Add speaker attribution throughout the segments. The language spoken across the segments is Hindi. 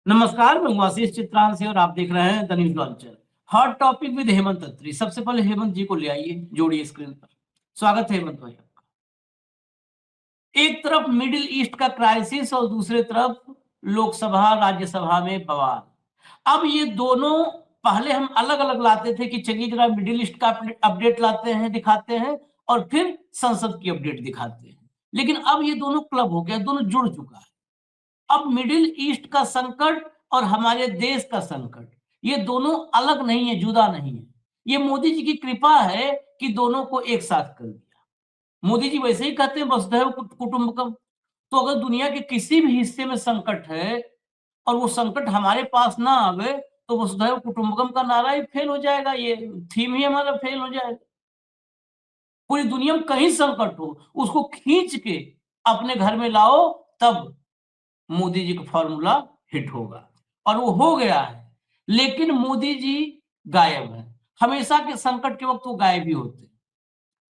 Speaker 1: नमस्कार, मैं हूं आशीष चित्रांशी और आप देख रहे हैं the news launcher. Hot topic with Hemant Atri. सबसे पहले हेमंत जी को ले आइए, जोड़िए स्क्रीन पर। स्वागत है हेमंत भाई आपका। एक तरफ मिडिल ईस्ट का क्राइसिस और दूसरे तरफ लोकसभा राज्यसभा में बवाल। अब ये दोनों पहले हम अलग अलग लाते थे कि चलिए जरा मिडिल ईस्ट का अपडेट लाते हैं, दिखाते हैं और फिर संसद की अपडेट दिखाते हैं। लेकिन अब ये दोनों क्लब हो गया, दोनों जुड़ चुका है। अब मिडिल ईस्ट का संकट और हमारे देश का संकट, ये दोनों अलग नहीं है, जुदा नहीं है। ये मोदी जी की कृपा है कि दोनों को एक साथ कर दिया। मोदी जी वैसे ही कहते हैं वसुधैव कुटुंबकम। तो अगर दुनिया के किसी भी हिस्से में संकट है और वो संकट हमारे पास ना आवे, तो वसुधैव कुटुंबकम का नारा ही फेल हो जाएगा, ये थीम ही हमारा फेल हो जाएगा। पूरी दुनिया में कहीं संकट हो, उसको खींच के अपने घर में लाओ, तब मोदी जी का फॉर्मूला हिट होगा। और वो हो गया है। लेकिन मोदी जी गायब है। हमेशा के संकट के वक्त वो गायब ही होते हैं।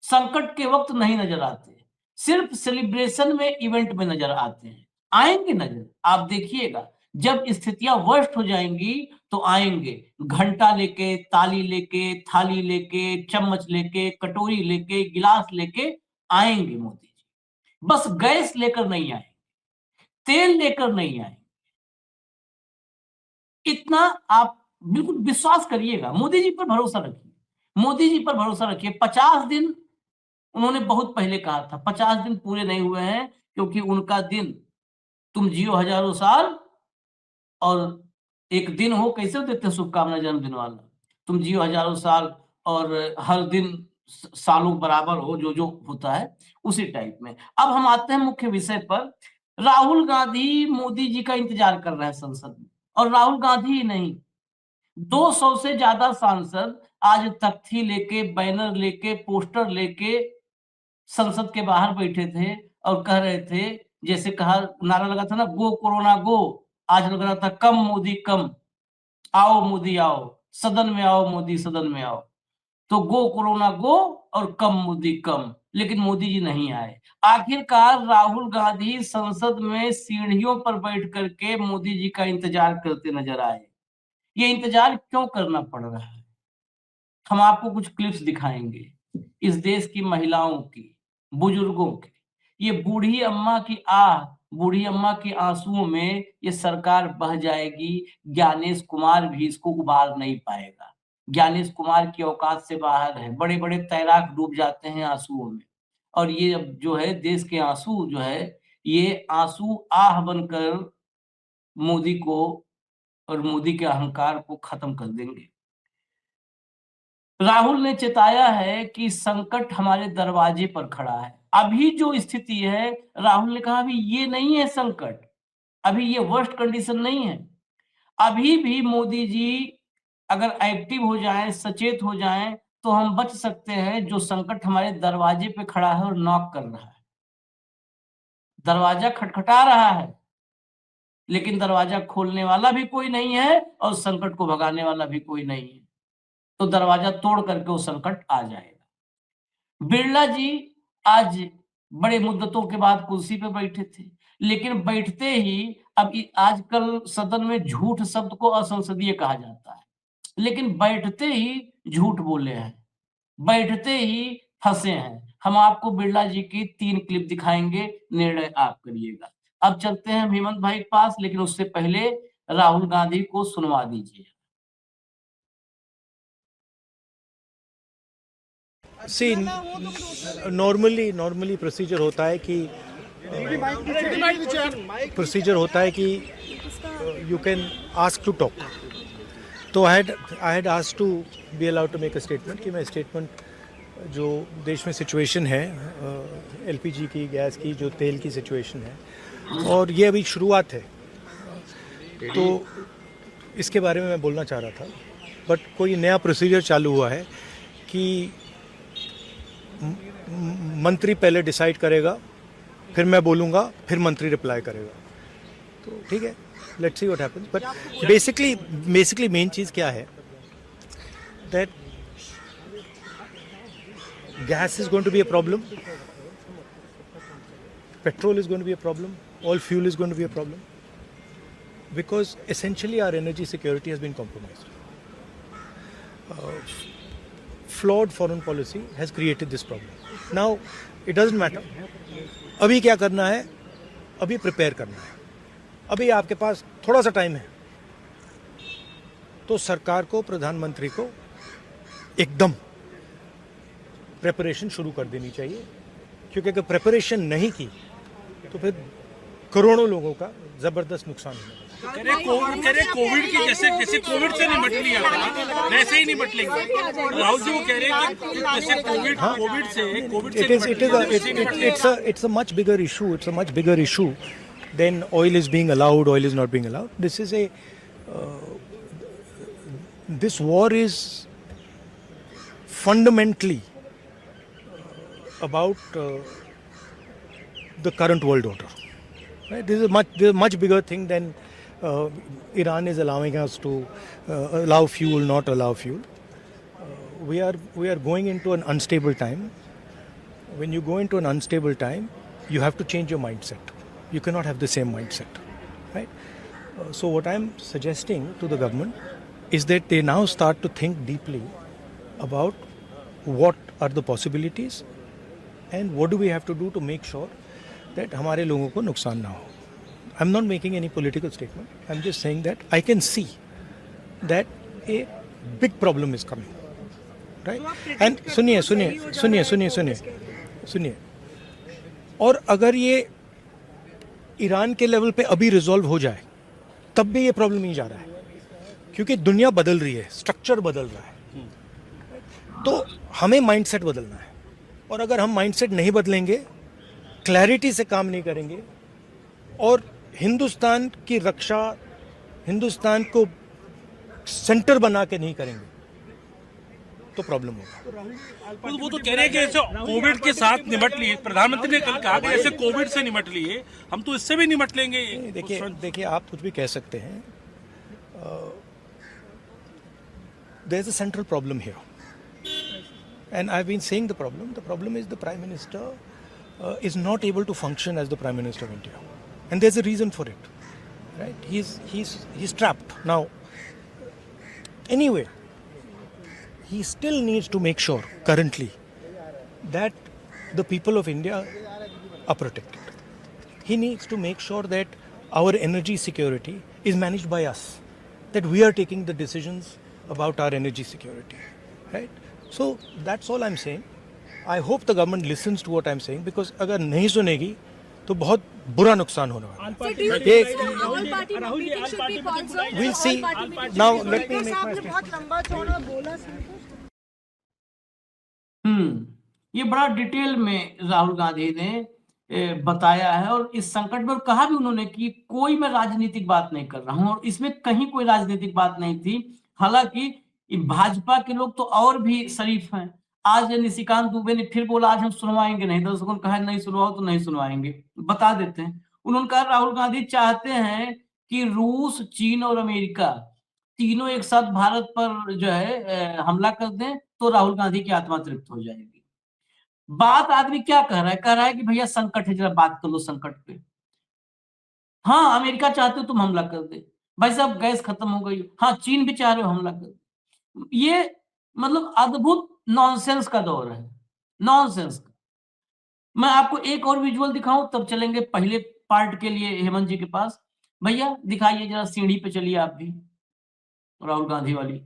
Speaker 1: संकट के वक्त नहीं नजर आते, सिर्फ सेलिब्रेशन में, इवेंट में नजर आते हैं। आएंगे नजर, आप देखिएगा। जब स्थितियां वर्स्ट हो जाएंगी तो आएंगे, घंटा लेके, ताली लेके, थाली लेके, चम्मच लेके, कटोरी लेके, गिलास लेके आएंगे मोदी जी। बस गैस लेकर नहीं आए, तेल लेकर नहीं आए। इतना आप बिल्कुल विश्वास करिएगा, मोदी जी पर भरोसा रखिए। मोदी जी पर भरोसा रखिए। 50 दिन उन्होंने बहुत पहले कहा था, 50 दिन पूरे नहीं हुए हैं, क्योंकि उनका दिन तुम जियो हजारों साल और एक दिन हो, कैसे देते शुभकामना जन्मदिन वाला। तुम जियो हजारों साल और हर दिन सालों बराबर हो, जो जो होता है उसी टाइप में। अब हम आते हैं मुख्य विषय पर। राहुल गांधी मोदी जी का इंतजार कर रहे हैं संसद में, और राहुल गांधी ही नहीं, 200 से ज्यादा सांसद आज तख्ती लेके, बैनर लेके, पोस्टर लेके संसद के बाहर बैठे थे और कह रहे थे, जैसे कहा, नारा लगा था ना, गो कोरोना गो। आज लग रहा था कम मोदी कम, आओ मोदी आओ, सदन में आओ मोदी, सदन में आओ। तो गो कोरोना गो और कम मोदी कम। लेकिन मोदी जी नहीं आए। आखिरकार राहुल गांधी संसद में सीढ़ियों पर बैठ करके मोदी जी का इंतजार करते नजर आए। ये इंतजार क्यों करना पड़ रहा है, हम आपको कुछ क्लिप्स दिखाएंगे इस देश की महिलाओं की, बुजुर्गों की। ये बूढ़ी अम्मा की आह, बूढ़ी अम्मा के आंसुओं में ये सरकार बह जाएगी। ज्ञानेश कुमार भी इसको उबार नहीं पाएगा। ज्ञानेश कुमार की औकात से बाहर है। बड़े बड़े तैराक डूब जाते हैं आंसुओं में, और ये अब जो है देश के आंसू जो है, ये आंसू आह बनकर मोदी को और मोदी के अहंकार को खत्म कर देंगे। राहुल ने चेताया है कि संकट हमारे दरवाजे पर खड़ा है। अभी जो स्थिति है, राहुल ने कहा अभी ये नहीं है संकट, अभी ये वर्स्ट कंडीशन नहीं है। अभी भी मोदी जी अगर एक्टिव हो जाएं, सचेत हो जाएं, तो हम बच सकते हैं। जो संकट हमारे दरवाजे पे खड़ा है और नॉक कर रहा है, दरवाजा खटखटा रहा है, लेकिन दरवाजा खोलने वाला भी कोई नहीं है और संकट को भगाने वाला भी कोई नहीं है। तो दरवाजा तोड़ करके वो संकट आ जाएगा। बिरला जी आज बड़े मुद्दतों के बाद कुर्सी पे बैठे थे, लेकिन बैठते ही, अब आजकल सदन में झूठ शब्द को असंसदीय कहा जाता है, लेकिन बैठते ही झूठ बोले हैं, बैठते ही फंसे हैं। हम आपको बिरला जी की 3 क्लिप दिखाएंगे, निर्णय आप करिएगा। अब चलते हैं हेमंत भाई के पास, लेकिन उससे पहले राहुल गांधी को सुनवा दीजिए।
Speaker 2: सी नॉर्मली प्रोसीजर होता है कि you can ask to talk. तो I had asked to be allowed to make a statement कि मैं स्टेटमेंट जो देश में सिचुएशन है, एलपीजी की, गैस की, जो तेल की सिचुएशन है, और ये अभी शुरुआत है, तो इसके बारे में मैं बोलना चाह रहा था। बट कोई नया प्रोसीजर चालू हुआ है कि मंत्री पहले डिसाइड करेगा, फिर मैं बोलूँगा, फिर मंत्री रिप्लाई करेगा। तो ठीक है, let's see what happens. But basically main चीज़ क्या है, that gas is going to be a problem, petrol is going to be a problem, all fuel is going to be a problem, because essentially our energy security has been compromised. Flawed foreign policy has created this problem. Now, it doesn't matter. अभी क्या करना है? अभी प्रिपेयर करना है. अभी आपके पास थोड़ा सा टाइम है, तो सरकार को, प्रधानमंत्री को एकदम प्रिपरेशन शुरू कर देनी चाहिए, क्योंकि अगर प्रिपरेशन नहीं की तो फिर करोड़ों लोगों का जबरदस्त नुकसान होगा.
Speaker 3: कह रहे कोविड की जैसे कोविड से निपट लिया था वैसे ही निपट लेंगे. राहुल जी वो कह रहे हैं कि जैसे कोविड से
Speaker 2: it's a much bigger issue. It's a much bigger issue than oil is being allowed, oil is not being allowed. This war is fundamentally about the current world order. Right? This is a much bigger thing than Iran is allowing us to allow fuel, not allow fuel. We are going into an unstable time. When you go into an unstable time, you have to change your mindset. You cannot have the same mindset, right? So what I'm suggesting to the government is that they now start to think deeply about what are the possibilities and what do we have to do to make sure that हमारे लोगों को नुकसान ना हो. I'm not making any political statement. I'm just saying that I can see that a big problem is coming, right? And सुनिए, और अगर ये ईरान के लेवल पे अभी रिजॉल्व हो जाए तब भी ये प्रॉब्लम नहीं जा रहा है, क्योंकि दुनिया बदल रही है, स्ट्रक्चर बदल रहा है. तो हमें माइंडसेट बदलना है, और अगर हम माइंडसेट नहीं बदलेंगे, क्लैरिटी से काम नहीं करेंगे और हिंदुस्तान की रक्षा, हिंदुस्तान को सेंटर बना के नहीं करेंगे तो प्रॉब्लम होगा.
Speaker 3: वो तो कह रहे हैं कि ऐसे कोविड के साथ निपट लिए. प्रधानमंत्री ने कल कहा कि ऐसे कोविड से निपट लिए, हम तो इससे भी निपट लेंगे.
Speaker 2: देखिए आप कुछ भी कह सकते हैं. There is a central problem here and I've been saying the problem is the Prime Minister is not able to function as the Prime Minister of India, and there's a reason for it, right? He's trapped now. Anyway, he still needs to make sure currently that the people of India are protected. He needs to make sure that our energy security is managed by us, that we are taking the decisions about our energy security, right? So that's all I'm saying. I hope the government listens to what I'm saying, because अगर नहीं सुनेगी तो बहुत बुरा नुकसान होने वाला है. We'll see. Now let me make my statement.
Speaker 1: ये बड़ा डिटेल में राहुल गांधी ने बताया है, और इस संकट में कहा भी उन्होंने कि कोई मैं राजनीतिक बात नहीं कर रहा हूं, और इसमें कहीं कोई राजनीतिक बात नहीं थी. हालांकि भाजपा के लोग तो और भी शरीफ हैं. आज निशिकांत दुबे ने फिर बोला आज हम सुनवाएंगे नहीं, दर्शकों ने कहा नहीं सुनवाओ तो नहीं सुनवाएंगे. बता देते हैं. उन्होंने कहा राहुल गांधी चाहते हैं कि रूस, चीन और अमेरिका तीनों एक साथ भारत पर जो है हमला कर दें तो राहुल गांधी की आत्मा तृप्त हो जाएगी. बात आदमी क्या कह रहा है? कह रहा है कि भैया संकट है, जरा बात कर लो संकट पे. हाँ, अमेरिका चाहते हो तुम हमला कर दे. भाई साहब गैस खत्म हो गई. हाँ, चीन भी चाह रहे हो हमला कर. ये मतलब अद्भुत नॉनसेंस का दौर है, नॉनसेंस का. मैं आपको एक और विजुअल दिखाऊं तब चलेंगे पहले पार्ट के लिए हेमंत जी के पास. भैया दिखाइए जरा, सीढ़ी पे चलिए आप भी, राहुल गांधी वाली.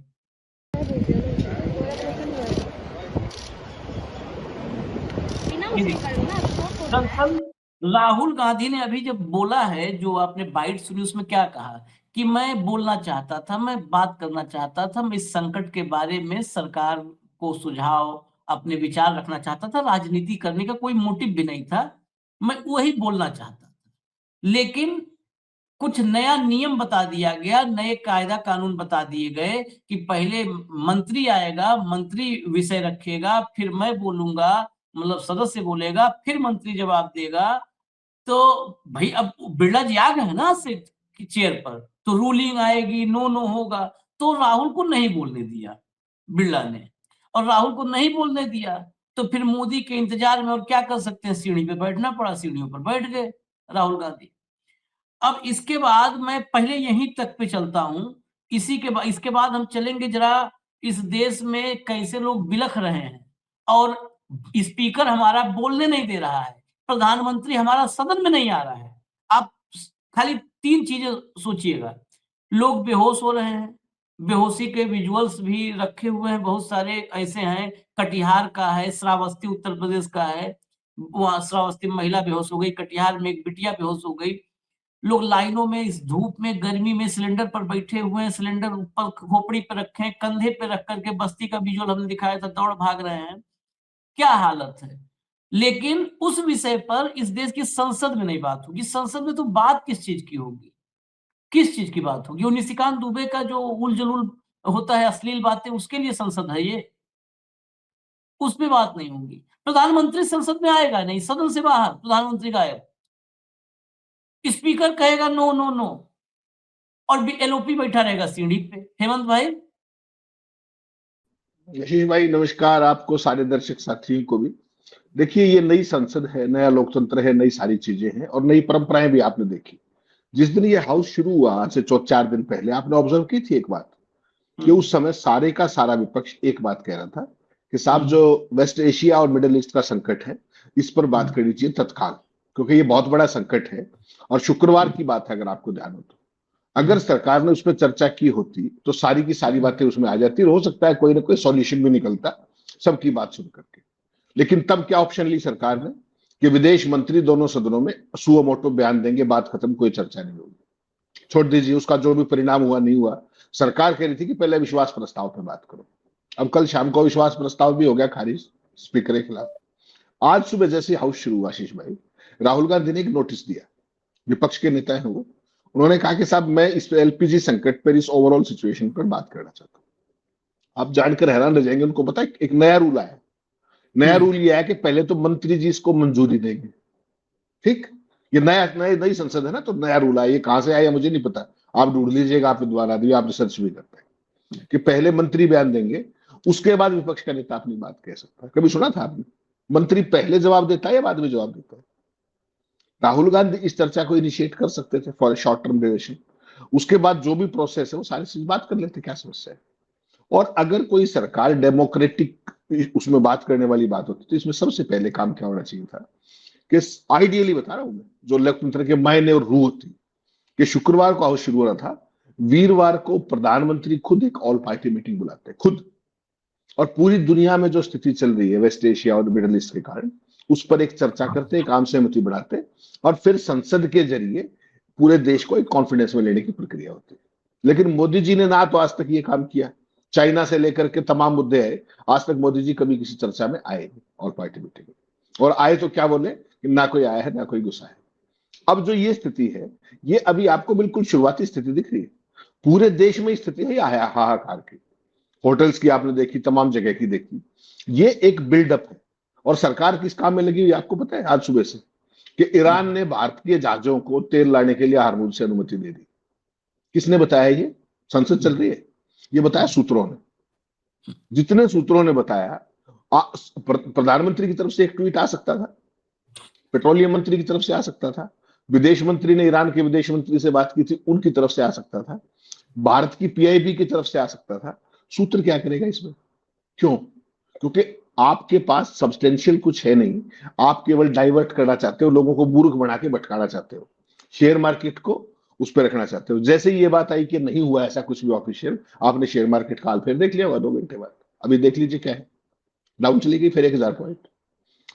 Speaker 1: राहुल गांधी ने अभी जब बोला है, जो आपने बाइट सुनी, उसमें क्या कहा कि मैं बोलना चाहता था, मैं बात करना चाहता था, मैं इस संकट के बारे में सरकार को सुझाव, अपने विचार रखना चाहता था, राजनीति करने का कोई मोटिव भी नहीं था, मैं वही बोलना चाहता था. लेकिन कुछ नया नियम बता दिया गया, नए कायदा कानून बता दिए गए कि पहले मंत्री आएगा, मंत्री विषय रखेगा, फिर मैं बोलूंगा, मतलब सदस्य बोलेगा, फिर मंत्री जवाब देगा. तो भाई अब बिरला जी आ गए हैं ना चेयर पर, तो रूलिंग आएगी, नो होगा. तो राहुल को नहीं बोलने दिया बिरला ने, और राहुल को नहीं बोलने दिया तो फिर मोदी के इंतजार में और क्या कर सकते हैं, सीढ़ी पे बैठना पड़ा. सीढ़ियों पर बैठ गए राहुल गांधी. अब इसके बाद मैं पहले यहीं तक पे चलता हूं, इसके बाद हम चलेंगे जरा इस देश में कैसे लोग बिलख रहे हैं और स्पीकर हमारा बोलने नहीं दे रहा है, प्रधानमंत्री हमारा सदन में नहीं आ रहा है। आप खाली 3 चीजें सोचिएगा, लोग बेहोश हो रहे हैं, बेहोशी के विजुअल्स भी रखे हुए हैं, बहुत सारे ऐसे हैं, कटिहार का है, श्रावस्ती उत्तर प्रदेश का है, वहाँ श्रावस्ती में महिला बेहोश हो गई, कटिहार में एक बिटिया बेहोश हो गई। लोग लाइनों में इस धूप में, गर्मी में सिलेंडर पर बैठे हुए हैं, सिलेंडर ऊपर खोपड़ी पे रखे हैं, कंधे पे रख करके बस्ती का विजुअल हमने दिखाया था, दौड़ भाग रहे हैं। क्या हालत है? लेकिन उस विषय पर इस देश की संसद में नहीं बात होगी। संसद में तो बात किस चीज की होगी? किस चीज की बात होगी? वो निशिकांत दुबे का जो उल-जलूल होता है, अश्लील बातें, उसके लिए संसद है ये? उसपे बात नहीं होगी। प्रधानमंत्री संसद में आएगा नहीं, सदन से बाहर प्रधानमंत्री गायब। स्पीकर कहेगा नो, नो, नो और एलओपी बैठा रहेगा सीढ़ी पे। हेमंत भाई,
Speaker 4: यशीष भाई नमस्कार, आपको सारे दर्शक साथियों को भी। देखिए ये नई संसद है, नया लोकतंत्र है, नई सारी चीजें हैं और नई परंपराएं भी आपने देखी। जिस दिन ये हाउस शुरू हुआ आज से 4 दिन पहले आपने ऑब्जर्व की थी एक बात कि उस समय सारे का सारा विपक्ष एक बात कह रहा था कि साहब जो वेस्ट एशिया और मिडिल ईस्ट का संकट है इस पर बात करनी चाहिए तत्काल, क्योंकि ये बहुत बड़ा संकट है। और शुक्रवार की बात है, अगर आपको ध्यान हो तो अगर सरकार ने उस पर चर्चा की होती तो सारी की सारी बातें उसमें आ जाती और हो सकता है कोई ना कोई सॉल्यूशन भी निकलता सबकी बात सुन करके। लेकिन तब क्या ऑप्शन ली सरकार ने कि विदेश मंत्री दोनों सदनों में सुओ मोटो बयान देंगे, बात खत्म, कोई चर्चा नहीं होगी। छोड़ दीजिए उसका जो भी परिणाम हुआ नहीं हुआ। सरकार कह रही थी कि पहले विश्वास प्रस्ताव पर बात करो। अब कल शाम को विश्वास प्रस्ताव भी हो गया खारिज स्पीकर के खिलाफ। आज सुबह जैसे हाउस शुरू हुआ आशीष भाई, राहुल गांधी ने एक नोटिस दिया, विपक्ष के नेता है वो, उन्होंने कहा कि साहब मैं इस एलपीजी संकट पर, इस ओवरऑल सिचुएशन पर बात करना चाहता हूं। आप जानकर हैरान रह जाएंगे, उनको पता है एक नया रूल आया। नया रूल यह है कि पहले तो मंत्री जी इसको मंजूरी देंगे। ठीक, ये नई संसद है ना, तो नया रूल आया। ये कहां से आया मुझे नहीं पता, आप ढूंढ लीजिएगा, आप विद्वान आदमी, आप रिसर्च भी करते हैं कि पहले मंत्री बयान देंगे उसके बाद विपक्ष का नेता अपनी बात कह सकता है। कभी सुना था आपने मंत्री पहले जवाब देता है या बाद में जवाब देता है? राहुल गांधी इस चर्चा को इनिशिएट कर सकते थे फॉर शॉर्ट टर्म ड्यूरेशन, उसके बाद जो भी प्रोसेस है वो सारी चीज बात कर लेते, क्या समस्या है? और अगर कोई सरकार डेमोक्रेटिक उसमें बात करने वाली बात होती तो इसमें सबसे पहले काम क्या होना चाहिए था कि आइडियली बता रहा हूं मैं, जो लोकतंत्र के मायने और रूह थी, कि शुक्रवार को हाउस शुरू हो रहा था, वीरवार को प्रधानमंत्री खुद एक ऑल पार्टी मीटिंग बुलाते खुद, और पूरी दुनिया में जो स्थिति चल रही है वेस्ट एशिया और मिडिल ईस्ट के कारण उस पर एक चर्चा करते, एक आम सहमति बढ़ाते और फिर संसद के जरिए पूरे देश को एक कॉन्फिडेंस में लेने की प्रक्रिया होती है। लेकिन मोदी जी ने ना तो आज तक ये काम किया, चाइना से लेकर के तमाम मुद्दे आए, आज तक मोदी जी कभी किसी चर्चा में आए नहीं ऑल पार्टी मीटिंग में, और आए तो क्या बोले कि ना कोई आया है ना कोई गुस्सा है। अब जो ये स्थिति है, ये अभी आपको बिल्कुल शुरुआती स्थिति दिख रही है। पूरे देश में स्थिति है हाहाकार की, होटल्स की आपने देखी, तमाम जगह की देखी। ये एक बिल्डअप है और सरकार किस काम में लगी हुई आपको पता है आज सुबह से, कि ईरान ने भारतीय जहाजों को तेल लाने के लिए हार्मुज से अनुमति दे दी। किसने बताया? ये संसद चल रही है, ये बताया सूत्रों ने। जितने सूत्रों ने बताया, प्रधानमंत्री की तरफ से एक ट्वीट आ सकता था, पेट्रोलियम मंत्री की तरफ से आ सकता था, विदेश मंत्री ने ईरान के विदेश मंत्री से बात की थी, उनकी तरफ से आ सकता था, भारत की पीआईबी की तरफ से आ सकता था। सूत्र क्या करेगा इसमें? क्यों? क्योंकि आपके पास सब्सटेंशियल कुछ है नहीं, आप केवल डाइवर्ट करना चाहते हो, लोगों को मूर्ख बना के भटकाना चाहते हो, शेयर मार्केट को उस पर रखना चाहते हो। जैसे ही ये बात आई कि नहीं हुआ ऐसा कुछ भी ऑफिशियल, आपने शेयर मार्केट का हाल फिर देख लिया होगा 2 घंटे बाद, अभी देख लीजिए क्या है, डाउन चली गई फिर 1000 पॉइंट।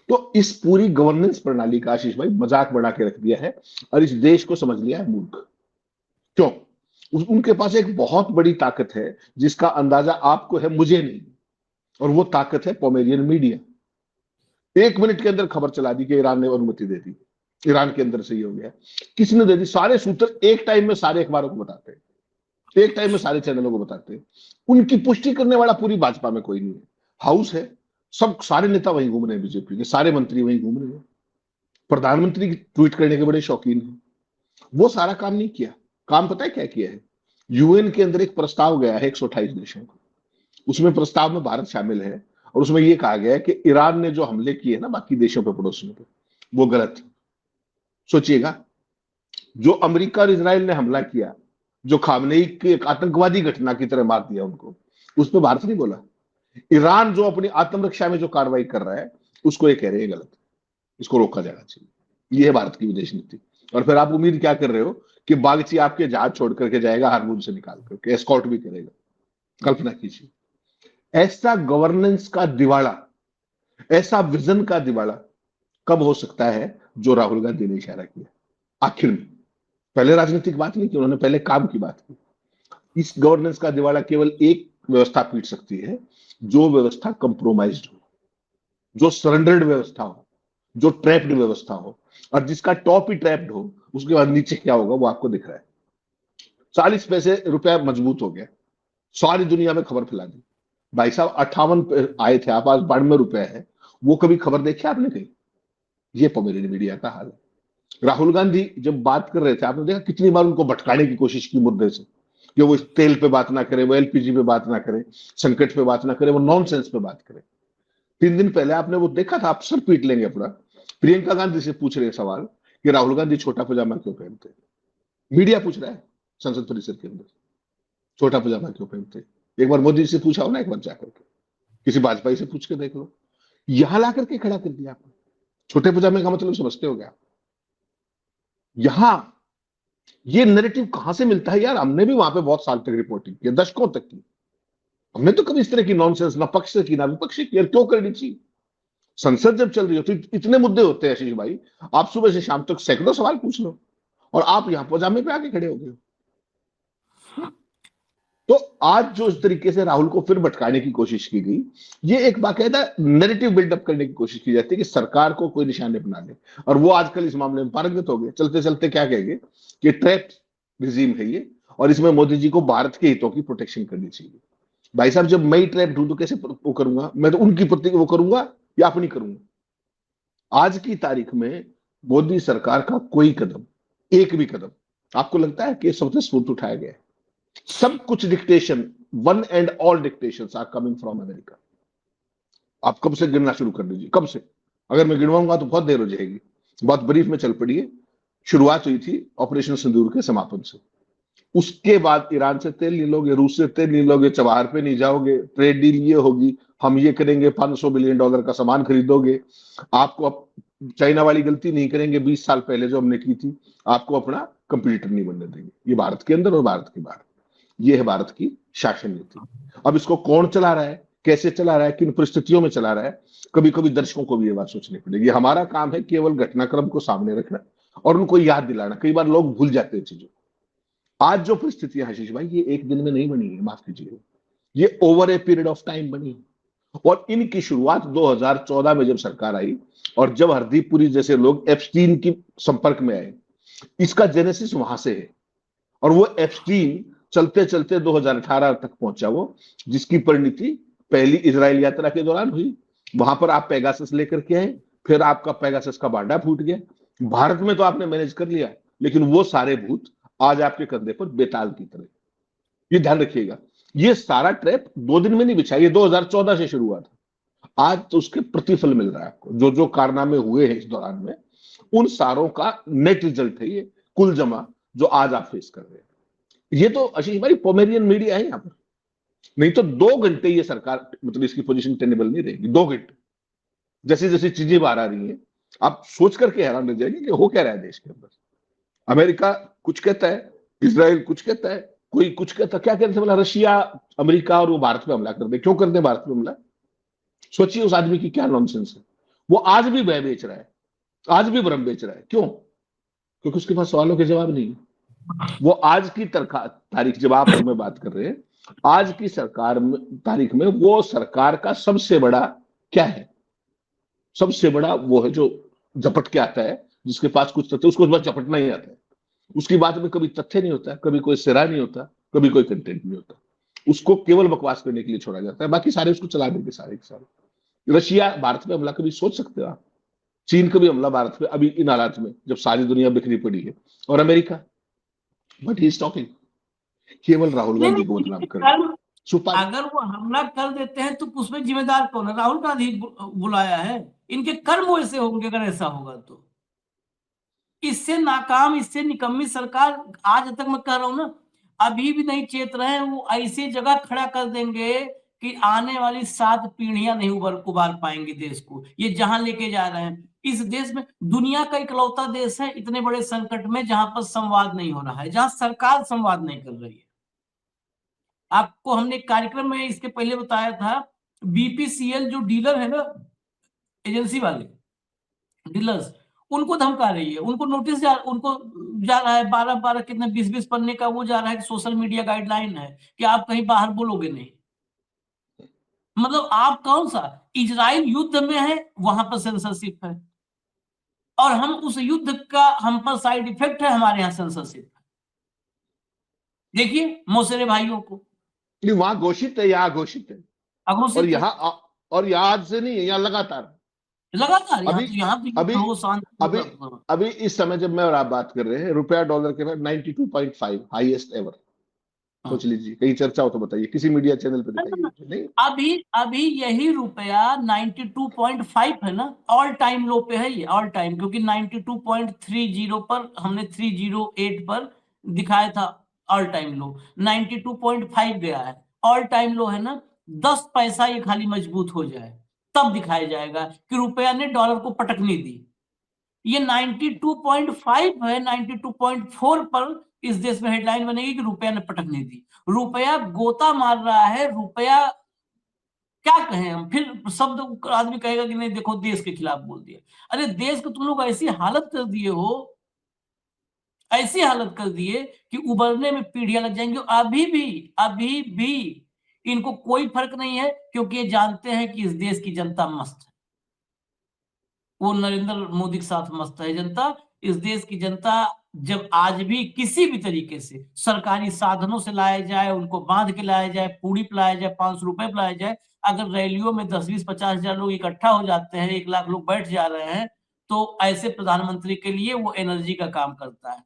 Speaker 4: तो इस पूरी गवर्नेंस प्रणाली का आशीष भाई मजाक बना के रख दिया है और इस देश को समझ लिया है मूर्ख। क्यों? उनके पास एक बहुत बड़ी ताकत है जिसका अंदाजा आपको है, मुझे नहीं, और वो ताकत है पोमेरियन मीडिया। 1 मिनट के अंदर खबर चला दी कि ईरान ने अनुमति दे दी, ईरान के अंदर से ही हो गया। किसने दे दी? सारे सूत्र एक टाइम में सारे अखबारों को बताते हैं, एक टाइम में सारे चैनलों को बताते हैं। उनकी पुष्टि करने वाला पूरी भाजपा में कोई नहीं है। हाउस है, सब सारे नेता वहीं घूम रहे हैं, बीजेपी के सारे मंत्री वहीं घूम रहे हैं, प्रधानमंत्री ट्वीट करने के बड़े शौकीन हैं। वो सारा काम नहीं किया। काम पता है क्या किया है? यूएन के अंदर एक प्रस्ताव गया है 128 देशों को, उसमें प्रस्ताव में भारत शामिल है और उसमें यह कहा गया है कि ईरान ने जो हमले किए ना बाकी देशों पर, पड़ोसियों पर, वो गलत। सोचिएगा, जो अमेरिका और इजराइल ने हमला किया, जो खामनेई की एक आतंकवादी घटना की तरह मार दिया उनको, उस पर भारत नहीं बोला। ईरान जो अपनी आत्मरक्षा में जो कार्रवाई कर रहा है, उसको ये कह रहे हैं गलत, इसको रोका जाना चाहिए। ये है भारत की विदेश नीति। और फिर आप उम्मीद क्या कर रहे हो कि बागची आपके जहाज छोड़ करके जाएगा हारमून से निकाल करके, एस्कॉर्ट भी करेगा? कल्पना कीजिए, ऐसा गवर्नेंस का दिवाला, ऐसा विजन का दिवाला कब हो सकता है जो राहुल गांधी ने इशारा किया आखिर में। पहले राजनीतिक बात नहीं की उन्होंने, पहले काम की बात की। इस गवर्नेंस का दिवाला केवल एक व्यवस्था पीट सकती है, जो व्यवस्था कंप्रोमाइज्ड हो, जो सरेंडर्ड व्यवस्था हो, जो ट्रैप्ड व्यवस्था हो, और जिसका टॉप ही ट्रैप्ड हो, उसके बाद नीचे क्या होगा वो आपको दिख रहा है। 40 पैसे रुपया मजबूत हो गया, सारी दुनिया में खबर फैला दी। भाई साहब 58 आए थे, आप आज 92 रुपए है, वो कभी खबर देखी आपने कहीं? ये पॉपुलर मीडिया का हाल है। राहुल गांधी जब बात कर रहे थे, आपने देखा कितनी बार उनको भटकाने की कोशिश की मुद्दे से, कि वो तेल पे बात ना करे, वो एलपीजी पे बात ना करे, संकट पे बात ना करे, वो नॉनसेंस पे बात करे। 3 दिन पहले आपने वो देखा था, आप सर पीट लेंगे अपना, प्रियंका गांधी से पूछ रहे सवाल कि राहुल गांधी छोटा पजामा क्यों पहनते, मीडिया पूछ रहा है संसद परिसर के अंदर, छोटा पजामा क्यों पहनते। एक बार मोदी से पूछा हो ना, एक बार जाकर के किसी भाजपाई से पूछ के देख लो। यहां ला करके खड़ा कर दिया आपने। छोटे पजामे का मतलब समझते हो क्या? यहां ये नैरेटिव कहां से मिलता है यार? हमने भी वहां पे बहुत साल तक रिपोर्टिंग की, दशकों तक की। हमने तो कभी इस तरह की नॉनसेंस ना पक्ष से की ना विपक्ष से की। यार क्यों करनी चाहिए? संसद जब चल रही हो तो इतने मुद्दे होते हैं आशीष भाई, आप सुबह से शाम तक सैकड़ों सवाल पूछ लो, और आप यहां पजामे पे आके खड़े हो गए हो। तो आज जो इस तरीके से राहुल को फिर भटकाने की कोशिश की गई, ये एक बाकायदा नैरेटिव बिल्डअप करने की कोशिश की जाती है कि सरकार को कोई निशाने बना ले। और वो आजकल इस मामले में पारंगत हो गए। चलते चलते क्या कहेंगे कि ट्रैप रिजीम है ये, और इसमें मोदी जी को भारत के हितों की प्रोटेक्शन करनी चाहिए। भाई साहब, जब मैं ट्रैप ढूंढ तो कैसे वो करूंगा? मैं तो उनकी प्रति वो करूंगा या अपनी करूंगा? आज की तारीख में मोदी सरकार का कोई कदम, एक भी कदम आपको लगता है कि सबसे स्मूथ उठाया गया है? सब कुछ dictation, one and all dictations are coming from America. आप कब से गिनना शुरू कर दीजिए, कब से? अगर मैं गिनवाऊंगा तो बहुत देर हो जाएगी। बहुत ब्रीफ में चल पड़िए। शुरुआत हुई थी ऑपरेशन सिंदूर के समापन से, उसके बाद ईरान से तेल नहीं लोगे, रूस से तेल नहीं लोगे, चबहार पे नहीं जाओगे, ट्रेड डील ये होगी, हम ये करेंगे, $500 बिलियन का सामान खरीदोगे, आपको अब चाइना वाली गलती नहीं करेंगे 20 साल पहले जो हमने की थी, आपको अपना कंपटीटर नहीं बनने देंगे। ये भारत के अंदर और भारत के बाहर, ये है भारत की शासन नीति। अब इसको कौन चला रहा है, कैसे चला रहा है, किन परिस्थितियों में चला रहा है, कभी कभी दर्शकों को भी ये बात सोचनी पड़ेगी। हमारा काम है केवल घटनाक्रम को सामने रखना और उनको याद दिलाना। कई बार लोग भूल जाते हैं चीजों। आज जो परिस्थितियां आशीष भाई, ये एक दिन में नहीं बनी है, माफ कीजिए, ये over a period of time बनी है। और इनकी शुरुआत 2014 में जब सरकार आई और जब हरदीप पुरी जैसे लोग एप्स्टीन की संपर्क में आए, इसका जेनेसिस वहां से है। और वो एप्स्टीन चलते चलते 2018 तक पहुंचा वो, जिसकी परिणति पहली इजराइल यात्रा के दौरान हुई। वहां पर आप पेगासस लेकर के आए, फिर आपका पेगासस का बांडा फूट गया। भारत में तो आपने मैनेज कर लिया, लेकिन वो सारे भूत आज आपके कंधे पर बेताल की तरह। ये ध्यान रखिएगा, ये सारा ट्रैप 2 दिन में नहीं बिछा, ये 2014 से शुरू हुआ था। आज तो उसके प्रतिफल मिल रहा है आपको। जो जो कारनामे हुए हैं इस दौरान में, उन सारों का नेट रिजल्ट है ये कुल जमा जो आज आप फेस कर रहे हैं। ये तो आशीष भाई पोमेरियन मीडिया है यहाँ पर। नहीं तो 2 घंटे ये सरकार, मतलब इसकी पोजीशन टेनेबल नहीं रहेगी। 2 घंटे जैसी जैसी चीजें बाहर आ रही हैं, आप सोच करके हैरान रह जाएंगे कि हो क्या रहा है देश के अंदर। अमेरिका कुछ कहता है, इजराइल कुछ कहता है, कोई कुछ कहता है। क्या कहते हैं बोला, रशिया अमेरिका और वो भारत पे हमला कर दे। क्यों कर दे भारत पे हमला? सोचिए उस आदमी की क्या नॉनसेंस है। वो आज भी भय बेच रहा है, आज भी भ्रम बेच रहा है। क्यों? क्योंकि उसके पास सवालों के जवाब नहीं है। वो आज की तारीख जब आप में बात कर रहे हैं, आज की सरकार में तारीख में वो सरकार का सबसे बड़ा क्या है? सबसे बड़ा वो है जो झपट के आता है, जिसके पास कुछ तथ्य, उसको बस झपटना ही आता है। उसकी बात में कभी तथ्य नहीं होता, कभी कोई सिरा नहीं होता, कभी कोई कंटेंट नहीं होता। उसको केवल बकवास करने के लिए छोड़ा जाता है, बाकी सारे उसको चला देंगे सारे के सारे। रशिया भारत पे हमला कभी सोच सकते हो आप? चीन कभी हमला भारत पे अभी इन हालात में जब सारी दुनिया बिखरी पड़ी है? और America, but he is talking. केवल राहुल गांधी को बदनाम कर।
Speaker 1: अगर वो हमला कर देते हैं तो उसमें जिम्मेदार कौन है? राहुल गांधी बुलाया है, इनके कर्म वैसे होंगे अगर ऐसा होगा तो। इससे नाकाम, इससे निकम्मी सरकार आज तक मैं कह रहा हूं ना, अभी भी नहीं चेत रहे हैं। वो ऐसी जगह खड़ा कर देंगे कि आने वाली 7 पीढ़ियां नहीं उबार पाएंगे देश को। ये जहां लेके जा रहे हैं, इस देश में दुनिया का इकलौता देश है इतने बड़े संकट में जहां पर संवाद नहीं हो रहा है, जहां सरकार संवाद नहीं कर रही है। आपको हमने कार्यक्रम में इसके पहले बताया था, बीपीसीएल जो डीलर है ना, एजेंसी वाले डीलर्स, उनको धमका रही है, उनको नोटिस उनको जा रहा है 12 कितने 20 पन्ने का वो जा रहा है कि सोशल मीडिया गाइडलाइन है कि आप कहीं बाहर बोलोगे नहीं। मतलब आप कौन सा इजराइल युद्ध में है, वहां पर सेंसरशिप है, और हम उस युद्ध का हम पर साइड इफेक्ट है, हमारे यहाँ सेंसरशिप है। देखिए मौसेरे भाइयों को,
Speaker 4: वहां घोषित है, यहाँ घोषित है,
Speaker 1: अघोषित
Speaker 4: और
Speaker 1: है।
Speaker 4: यहाँ आज से नहीं है, यहाँ लगातार अभी इस समय जब मैं और आप बात कर रहे हैं, रुपया डॉलर के बाद 92.5 हाईएस्ट एवर। सोच लीजिए, कहीं चर्चा हो तो बताइए, किसी मीडिया चैनल पे दिखाइए। नहीं,
Speaker 1: अभी यही रुपया 92.5 है ना, ऑल टाइम लो पे है ये, ऑल टाइम, क्योंकि 92.30 पर हमने 308 पर दिखाया था ऑल टाइम लो, 92.5 गया है, ऑल टाइम लो है ना। 10 पैसा ये खाली मजबूत हो जाए तब दिखाया जाएगा कि रुपया ने डॉलर को पटकनी दी। ये 92.5 है, 92.4 पर इस देश में हेडलाइन बनेगी कि रुपया ने पटकनी दी। रुपया गोता मार रहा है, रुपया क्या कहें हम, फिर शब्द आदमी कहेगा कि नहीं देखो देश के खिलाफ बोल दिया। अरे देश को तुम लोग ऐसी हालत कर दिए हो, ऐसी हालत कर दिए कि उबरने में पीढ़ियां लग जाएंगी। अभी भी इनको कोई फर्क नहीं है, क्योंकि ये जानते हैं कि इस देश की जनता मस्त है। वो नरेंद्र मोदी के साथ मस्त है जनता। इस देश की जनता जब आज भी किसी भी तरीके से सरकारी साधनों से लाया जाए, उनको बांध के लाया जाए, पूड़ी पिलाया जाए, 500 रुपए पिलाया जाए, अगर रैलियों में 10-20-50 हजार लोग इकट्ठा हो जाते हैं, 1 लाख लोग बैठ जा रहे हैं, तो ऐसे प्रधानमंत्री के लिए वो एनर्जी का काम करता है।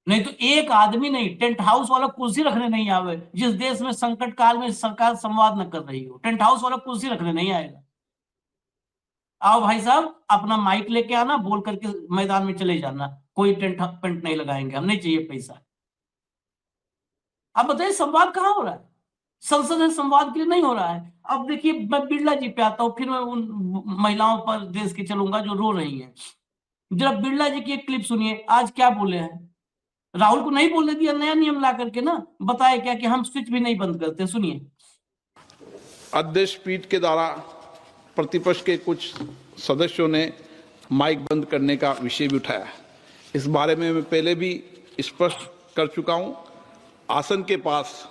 Speaker 1: नहीं तो एक आदमी नहीं, टेंट हाउस वाला कुर्सी रखने नहीं आवे। जिस देश में संकट काल में सरकार संवाद न कर रही हो, टेंट हाउस वाला कुर्सी रखने नहीं आएगा। आओ भाई साहब, अपना माइक लेके आना, बोल करके मैदान में चले जाना, कोई टेंट पेंट नहीं लगाएंगे, हम नहीं चाहिए पैसा। अब बताइए संवाद कहाँ हो रहा है? संसद है, संवाद के लिए नहीं हो रहा है। अब देखिए मैं बिरला जी पे आता हूँ, फिर मैं उन महिलाओं पर देश की चलूंगा जो रो रही हैं। जरा बिरला जी की एक क्लिप सुनिए, आज क्या बोले हैं। राहुल को नहीं बोलने दिया, नया नियम ला करके ना, बताया क्या कि हम स्विच भी नहीं बंद करते। सुनिए।
Speaker 5: अध्यक्ष पीठ के द्वारा प्रतिपक्ष के कुछ सदस्यों ने माइक बंद करने का विषय भी उठाया। इस बारे में मैं पहले भी स्पष्ट कर चुका हूं, आसन के पास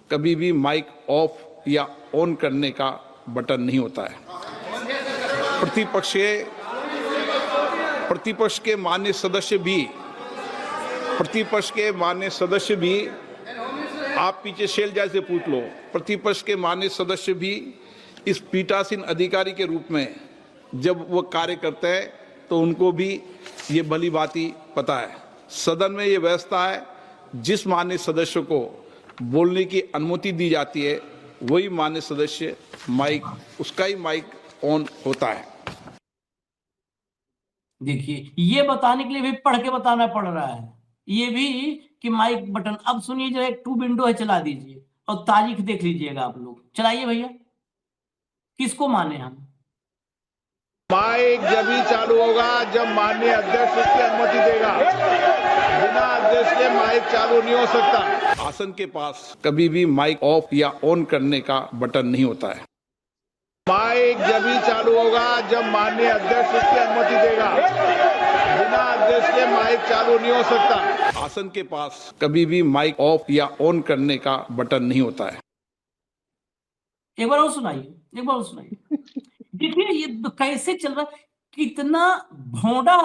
Speaker 5: कभी भी माइक ऑफ या ऑन करने का बटन नहीं होता है। प्रतिपक्ष के माननीय सदस्य भी आप पीछे शैलजा से पूछ लो, प्रतिपक्ष के माननीय सदस्य भी इस पीठासीन अधिकारी के रूप में जब वो कार्य करते हैं तो उनको भी ये भली भांति पता है। सदन में ये व्यवस्था है, जिस माननीय सदस्य को बोलने की अनुमति दी जाती है वही माननीय सदस्य उसका ही माइक ऑन होता है।
Speaker 1: देखिए ये बताने के लिए भी पढ़ के बताना पड़ रहा है, ये भी कि माइक बटन। अब सुनिए जरा, एक 2 विंडो है, चला दीजिए और तारीख देख लीजिएगा आप लोग। चलाइए भैया, किसको माने हम?
Speaker 5: माइक जब ही चालू होगा जब माननीय अध्यक्ष उसकी अनुमति देगा, बिना अध्यक्ष के माइक चालू नहीं हो सकता। आसन के पास कभी भी माइक ऑफ या ऑन करने का बटन नहीं होता है। माइक जब ही चालू होगा जब माननीय अध्यक्ष उसकी अनुमति देगा, बिना अध्यक्ष के माइक चालू नहीं हो सकता। आसन के पास कभी भी माइक ऑफ या ऑन करने का बटन नहीं होता है।
Speaker 1: एक बार और सुनाइए, एक बार और सुनाइए। देखिए ये कैसे चल रहा है, कितना भोंडा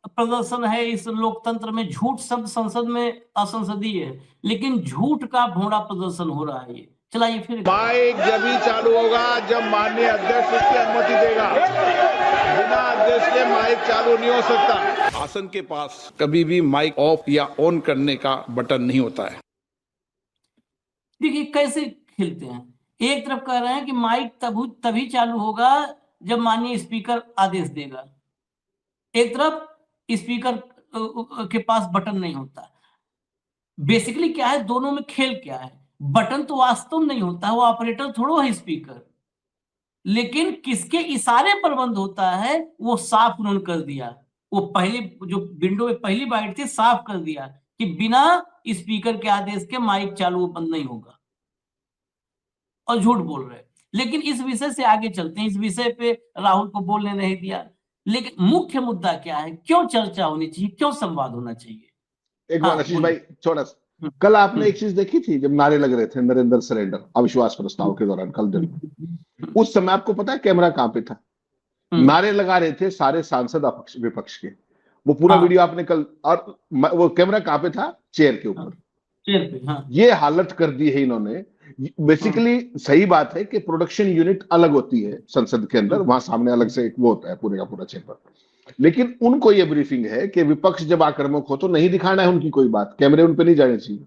Speaker 1: प्रदर्शन है इस लोकतंत्र में। झूठ शब्द संसद में असंसदीय है, लेकिन झूठ का भोंडा प्रदर्शन हो रहा है। ये चलाइए फिर।
Speaker 5: माइक जब ही चालू होगा जब माननीय अध्यक्ष उसकी अनुमति देगा, बिना अध्यक्ष के माइक चालू नहीं हो सकता। आसन के पास कभी भी माइक ऑफ या ऑन करने का बटन नहीं होता है।
Speaker 1: देखिए कैसे खिलते हैं। एक तरफ कह रहे हैं कि माइक तभी चालू होगा जब माननीय स्पीकर आदेश देगा, एक तरफ स्पीकर के पास बटन नहीं होता। बेसिकली क्या है, दोनों में खेल क्या है, बटन तो वास्तव में नहीं होता है, वो ऑपरेटर थोड़ा है स्पीकर, लेकिन किसके इशारे पर बंद होता है वो साफ उन्होंने कर दिया। वो पहले जो विंडो में पहली बाइट थी साफ कर दिया कि बिना स्पीकर के आदेश के माइक चालू बंद नहीं होगा, और झूठ बोल रहे हैं। लेकिन इस विषय से आगे चलते हैं, इस विषय पे राहुल को बोलने नहीं दिया। लेकिन मुख्य मुद्दा क्या है, क्यों चर्चा होनी चाहिए, क्यों संवाद होना चाहिए?
Speaker 4: एक बार आशीष भाई छोटा सा, कल आपने एक चीज देखी थी जब नारे लग रहे थे नरेंद्र सरेंडर अविश्वास प्रस्ताव के दौरान, कल दिन उस समय आपको पता है कैमरा कहां पे था? नारे लगा रहे थे सारे सांसद विपक्ष के, वो पूरा वीडियो आपने कल, और वो कैमरा कहां पे था? चेयर के ऊपर,
Speaker 1: चेयर पे।
Speaker 4: ये हालत कर दी है इन्होंने। बेसिकली सही बात है कि प्रोडक्शन यूनिट अलग होती है संसद के अंदर, वहां सामने अलग से एक वो होता है पूरे का पूरा चेंबर, लेकिन उनको ये ब्रीफिंग है कि विपक्ष जब आक्रामक हो तो नहीं दिखाना है उनकी कोई बात, कैमरे उन पे नहीं जाने चाहिए।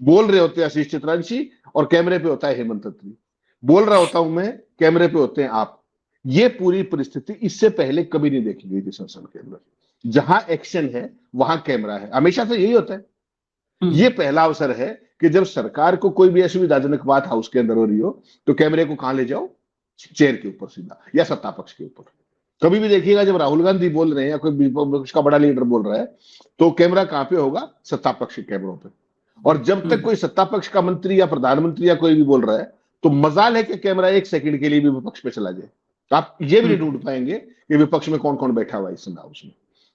Speaker 4: बोल रहे होते हैं आशीष चित्रांशी और कैमरे पे होता है हेमंत अत्री, बोल रहा होता हूं मैं, कैमरे पे होते हैं आप। ये पूरी परिस्थिति इससे पहले कभी नहीं देखी गई थी संसद के अंदर। जहां एक्शन है वहां कैमरा है, हमेशा से यही होता है। ये पहला अवसर है कि जब सरकार को कोई भी असुविधाजनक बात हाउस के अंदर हो रही हो तो कैमरे को कहां ले जाओ? चेयर के ऊपर सीधा, या सत्ता पक्ष के ऊपर। कभी भी देखिएगा जब राहुल गांधी बोल रहे हैं या कोई विपक्ष का बड़ा लीडर बोल रहा है तो कैमरा कहां पे होगा? सत्ता पक्ष के कैमरों पे। और जब तक कोई सत्ता पक्ष का मंत्री या प्रधानमंत्री या कोई भी बोल रहा है तो मजाल है कि कैमरा एक सेकंड के लिए भी विपक्ष पे चला जाए। आप ये भी नहीं ढूंढ पाएंगे कि विपक्ष में कौन कौन बैठा हुआ है इस हाउस में।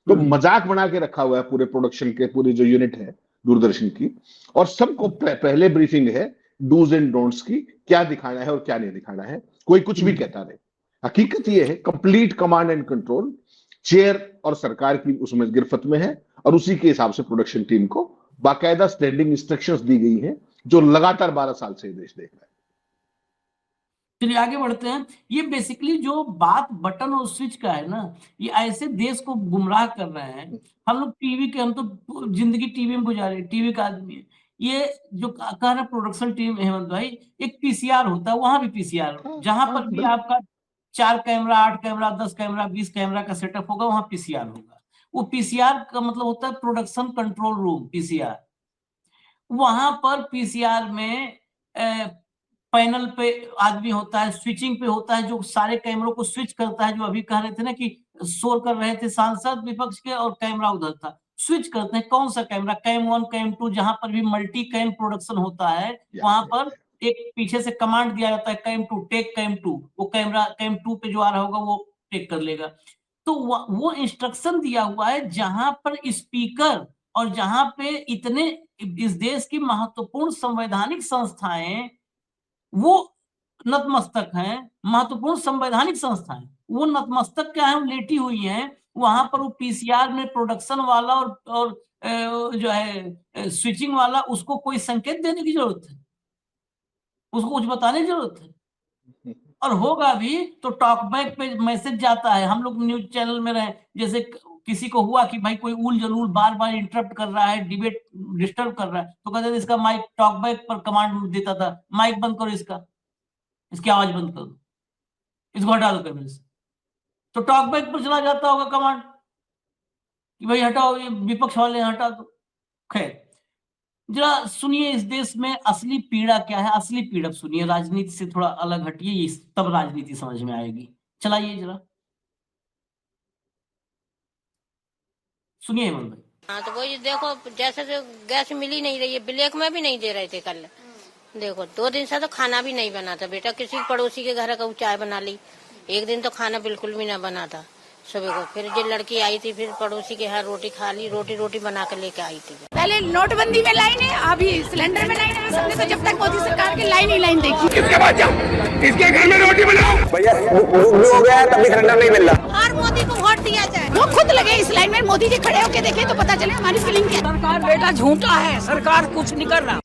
Speaker 4: तो मजाक बना के रखा हुआ है पूरे प्रोडक्शन के, पूरी जो यूनिट है दूरदर्शन की, और सबको पहले ब्रीफिंग है डूज एंड डोंट्स की, क्या दिखाना है और क्या नहीं दिखाना है। कोई कुछ भी कहता रहे, हकीकत ये है complete command and control chair और सरकार की उसमें गिरफ्त में है, और उसी के हिसाब से प्रोडक्शन टीम को बाकायदा स्टैंडिंग इंस्ट्रक्शंस दी गई हैं जो लगातार 12 साल से देश देख रहा है।
Speaker 1: चलिए आगे बढ़ते हैं। ये बेसिकली जो बात बटन और स्विच का है ना, ये ऐसे देश को गुमराह कर रहे हैं। हम लोग टीवी के, हम तो जिंदगी टीवी में गुजारे, टीवी का आदमी है। ये जो कह रहा प्रोडक्शन टीम हेमंत भाई, एक पीसीआर होता है, वहां भी पीसीआर, जहां पर भी आपका 4 कैमरा, 8 कैमरा, 10 कैमरा, 20 कैमरा का सेटअप होगा, वहां पीसीआर होगा। वो पीसीआर का मतलब होता है प्रोडक्शन कंट्रोल रूम, पीसीआर। वहां पर पीसीआर में पैनल पे आदमी होता है, स्विचिंग पे होता है, जो सारे कैमरों को स्विच करता है। जो अभी कह रहे थे ना कि शोर कर रहे थे सांसद विपक्ष के और कैमरा उधर था, स्विच करते हैं कौन सा कैमरा, कैम 1, कैम 2, जहां पर भी मल्टी कैम प्रोडक्शन होता है वहां पर एक पीछे से कमांड दिया जाता है, कैम 2 टेक, कैम 2, वो कैमरा कैम 2 पे जो आ रहा होगा वो टेक कर लेगा। तो वो इंस्ट्रक्शन दिया हुआ है जहां पर स्पीकर और जहां पे इतने इस देश की महत्वपूर्ण संवैधानिक संस्थाएं वो नतमस्तक हैं, महत्वपूर्ण संवैधानिक संस्थाएं वो नतमस्तक क्या है, लेटी हुई हैं। वहां पर वो पीसीआर में प्रोडक्शन वाला और जो है स्विचिंग वाला, उसको कोई संकेत देने की जरूरत है? उसको कुछ बताने की जरूरत है? और होगा भी तो टॉकबैक पे मैसेज जाता है। हम लोग न्यूज चैनल में रहे, जैसे किसी को हुआ कि भाई कोई उल जलूल बार बार इंटरप्ट कर रहा है, डिबेट डिस्टर्ब कर रहा है, तो कहते थे इसका माइक, टॉकबैक पर कमांड देता था, माइक बंद करो, इसकी आवाज बंद कर दो, इसको हटा दो कैमरे से। तो टॉकबैक पर चला जाता होगा कमांड कि भाई हटाओ, ये विपक्ष वाले हटा दो। खैर, जरा सुनिए इस देश में असली पीड़ा क्या है, असली पीड़ा सुनिए। राजनीति से थोड़ा अलग हटिए, तब राजनीति समझ में आएगी। चलाइए जरा, सुनिए हेमंत भाई।
Speaker 6: हाँ तो वही देखो, जैसे जो गैस मिल ही नहीं रही है, ब्लैक में भी नहीं दे रहे थे कल। देखो 2 दिन से तो खाना भी नहीं बना था बेटा, किसी पड़ोसी के घर का चाय बना ली। एक दिन तो खाना बिल्कुल भी ना बना था सुबह को। फिर जो लड़की आई थी, फिर पड़ोसी के यहाँ रोटी खा ली, रोटी बना कर लेके आई थी।
Speaker 7: पहले नोटबंदी में लाइन है, अभी सिलेंडर में लाइन है। सबने तो जब तक मोदी सरकार की लाइन ही लाइन देखी।
Speaker 8: किसके पास जाऊं? किसके घर में रोटी बनाओ? भैया हो गया तभी सिलेंडर नहीं मिल रहा।
Speaker 7: और मोदी को वोट दिया जाए। वो खुद लगे इस लाइन में, मोदी जी खड़े होके देखे तो पता चले हमारी फीलिंग क्या।
Speaker 9: सरकार बेटा झूठा है, सरकार कुछ नहीं कर रहा।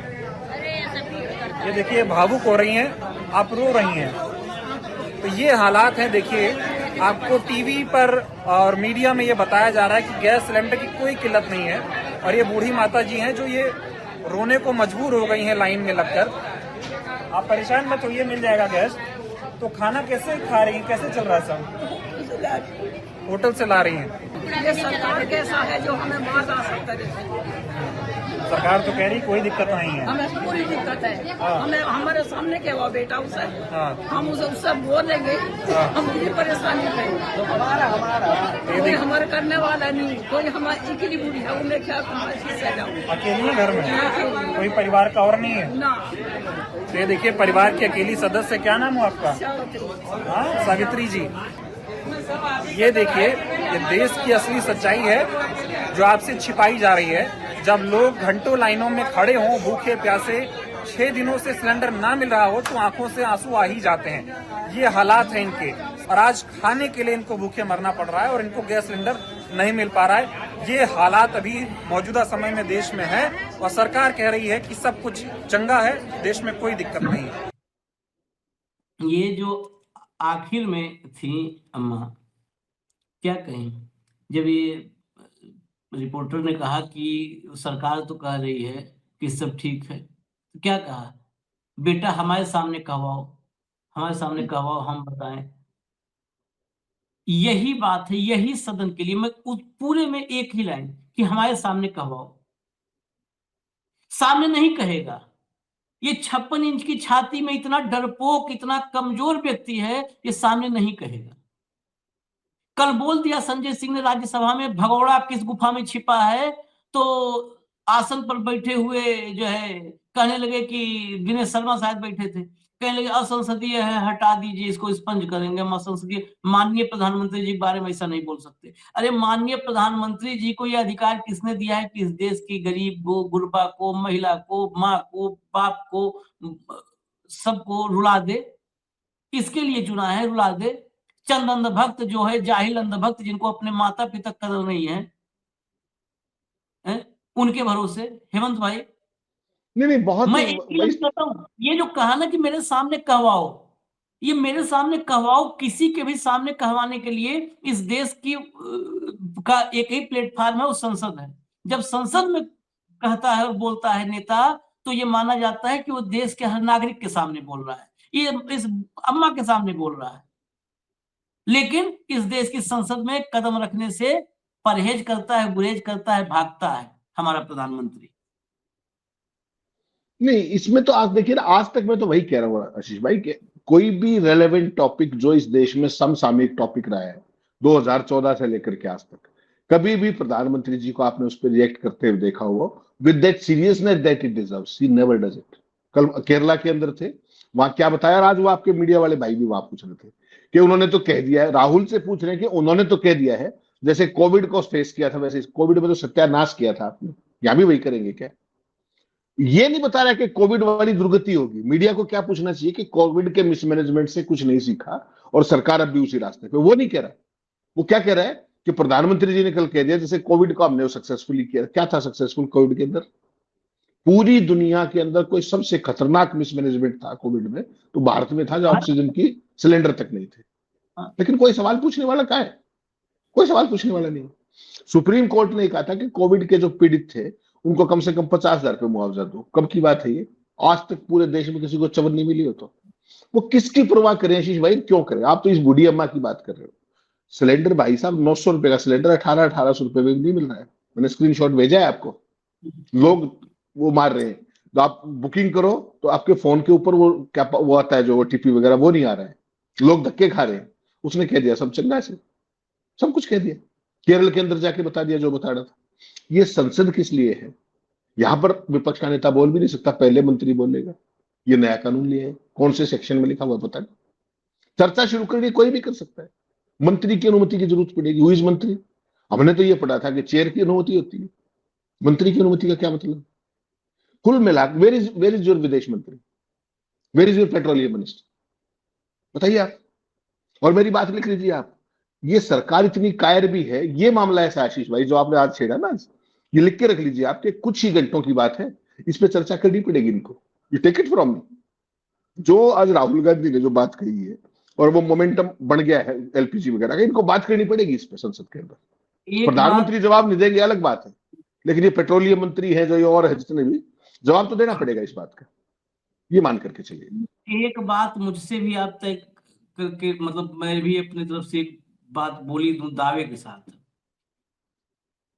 Speaker 10: ये देखिए भावुक हो रही हैं, आप रो रही हैं, तो ये हालात हैं। देखिए आपको टीवी पर और मीडिया में ये बताया जा रहा है कि गैस सिलेंडर की कोई किल्लत नहीं है, और ये बूढ़ी माता जी हैं जो ये रोने को मजबूर हो गई हैं लाइन में लगकर। आप परेशान मत होइए, मिल जाएगा गैस। तो खाना कैसे खा रही हैं, कैसे चल रहा है सब? होटल से ला रही हैं।
Speaker 9: ये सरकार कैसा है जो हमें मार डाल सकता है।
Speaker 10: सरकार तो कह रही कोई दिक्कत नहीं है।
Speaker 9: हमें पूरी दिक्कत है। हमें हमारे सामने क्या हुआ बेटा उसे, हम उससे बोलेंगे, हम पूरी परेशानी में, कोई हमारे करने वाला नहीं, कोई हमारी इकली बुढ़ी है, उन्हें क्या
Speaker 10: अकेली घर में कोई परिवार का और नहीं है
Speaker 9: ना।
Speaker 10: तो ये देखिए परिवार की अकेली सदस्य, क्या नाम है आपका? सावित्री जी। ये देखिए ये देश की असली सच्चाई है जो आपसे छिपाई जा रही है। जब लोग घंटों लाइनों में खड़े हों भूखे प्यासे, 6 दिनों से सिलेंडर ना मिल रहा हो तो आंखों से आंसू आ ही जाते हैं। ये हालात हैं इनके, और आज खाने के लिए इनको भूखे मरना पड़ रहा है और इनको गैस सिलेंडर नहीं मिल पा रहा है। ये हालात अभी मौजूदा समय में देश में है और सरकार कह रही है कि सब कुछ चंगा है, देश में कोई दिक्कत नहीं है।
Speaker 1: ये जो आखिर में थी अम्मा, क्या कहें, जब ये रिपोर्टर ने कहा कि सरकार तो कह रही है कि सब ठीक है, तो क्या कहा, बेटा हमारे सामने कहवाओ, हमारे सामने कहवाओ, हम बताएं। यही बात है, यही सदन के लिए मैं उस पूरे में एक ही लाइन कि हमारे सामने कहवाओ। सामने नहीं कहेगा। ये 56 इंच की छाती में इतना डरपोक, इतना कमजोर व्यक्ति है, ये सामने नहीं कहेगा। कल बोल दिया संजय सिंह ने राज्यसभा में, भगौड़ा किस गुफा में छिपा है, तो आसन पर बैठे हुए जो है कहने लगे कि दिनेश शर्मा शायद बैठे थे, कहने लगे असंसदीय है, हटा दीजिए इसको, स्पंज करेंगे हम असंसदीय। माननीय प्रधानमंत्री जी के बारे में ऐसा नहीं बोल सकते। अरे माननीय प्रधानमंत्री जी को यह अधिकार किसने दिया है कि इस देश की गरीब को, गुरबा को, महिला को, माँ को, बाप को, सबको रुला दे? किसके लिए चुना है रुला दे? चंद अंधभक्त जो है, जाहिल अंधभक्त जिनको अपने माता पिता कदर नहीं है, उनके भरोसे। हेमंत भाई
Speaker 4: नहीं बहुत
Speaker 1: मैं एक ही कहता हूं, ये जो कहा ना कि मेरे सामने कहवाओ, ये मेरे सामने कहवाओ किसी के भी सामने कहवाने के लिए इस देश की का एक ही प्लेटफॉर्म है, वो संसद है। जब संसद में कहता है और बोलता है नेता, तो ये माना जाता है कि वो देश के हर नागरिक के सामने बोल रहा है, ये इस अम्मा के सामने बोल रहा है। लेकिन इस देश की संसद में कदम रखने से परहेज करता है, गुरेज करता है, भागता है हमारा प्रधानमंत्री।
Speaker 4: नहीं, इसमें तो आज देखिए ना, आज तक मैं तो वही कह रहा हूँ आशीष भाई कि कोई भी रेलेवेंट टॉपिक जो इस देश में समसामयिक टॉपिक रहा है 2014 से लेकर के आज तक, कभी भी प्रधानमंत्री जी को आपने उस पर रिएक्ट करते हुए देखा हो with that seriousness that it deserves, he never does it. कल केरला के अंदर थे, वहां क्या बताया, आज वो आपके मीडिया वाले भाई भी वहां पूछ रहे थे कि उन्होंने तो कह दिया है, राहुल से पूछ रहे हैं कि उन्होंने तो कह दिया है, जैसे कोविड को फेस किया था वैसे कोविड में तो सत्यानाश किया था आपने, यहां भी वही करेंगे क्या? ये नहीं बता रहा कि कोविड वाली दुर्गति होगी। मीडिया को क्या पूछना चाहिए कि कोविड के मिसमैनेजमेंट से कुछ नहीं सीखा और सरकार अब भी उसी रास्ते पे, वो नहीं कह रहा। वो क्या कह रहा है कि प्रधानमंत्री जी ने कल कह दिया जैसे कोविड को हमने सक्सेसफुली किया। क्या था सक्सेसफुल कोविड के अंदर? पूरी दुनिया के अंदर कोई सबसे खतरनाक मिसमैनेजमेंट था कोविड में, तो भारत में था, जो ऑक्सीजन की सिलेंडर तक नहीं थे। लेकिन कोई सवाल पूछने वाला कहाँ है? कोई सवाल पूछने वाला नहीं। सुप्रीम कोर्ट ने कहा था कि कोविड के जो पीड़ित थे उनको कम से कम 50,000 रुपये मुआवजा दो। कब की बात है ये? आज तक पूरे देश में किसी को चवन नहीं मिली हो तो वो किसकी परवाह करें आशीष भाई? क्यों करें? आप तो इस बूढ़ी अम्मा की बात कर रहे हो। सिलेंडर भाई साहब 900 रुपए का सिलेंडर 1800 रुपए में नहीं मिल रहा है। मैंने स्क्रीनशॉट भेजा है आपको, लोग वो मार रहे हैं। तो आप बुकिंग करो तो आपके फोन के ऊपर वो क्या वो आता है जो ओटीपी वगैरह, वो नहीं आ रहा है, लोग धक्के खा रहे हैं। उसने कह दिया सब चल रहा है, सब कुछ कह दिया, केरल के अंदर जाके बता दिया जो बता रहा था। ये संसद किस लिए है? यहां पर विपक्ष का नेता बोल भी नहीं सकता, पहले मंत्री बोलेगा। ये नया कानून लिया है, कौन से सेक्शन में लिखा हुआ पता नहीं। चर्चा शुरू करनी कोई भी कर सकता है, मंत्री की अनुमति की जरूरत पड़ेगी। हुई मंत्री, हमने तो ये पढ़ा था कि चेयर की अनुमति होती है, मंत्री की अनुमति का क्या मतलब? कुल मिलाकर वेर इज योर विदेश मंत्री, where is your petroleum minister, बताइए आप। और मेरी बात लिख लीजिए आप, ये सरकार इतनी कायर भी है, ये मामला ऐसा आशीष भाई जो आपने आज छेड़ा ना, ये लिख के रख लीजिए आपके, कुछ ही घंटों की बात है, इस पे चर्चा करनी पड़ेगी इनको। You take it from me. जो आज राहुल गांधी ने जो बात कही है और वो मोमेंटम बन गया है एलपीजी वगैरह का, इनको बात करनी पड़ेगी इस पे संसद के अंदर। प्रधानमंत्री जवाब नहीं देंगे अलग बात है, लेकिन ये पेट्रोलियम मंत्री है जो ये और है जितने भी, जवाब तो देना पड़ेगा इस बात का, ये मान करके चलिए।
Speaker 1: एक बात मुझसे भी आप तय करके, मतलब मैं भी अपनी तरफ से एक बात बोली दूं दावे के साथ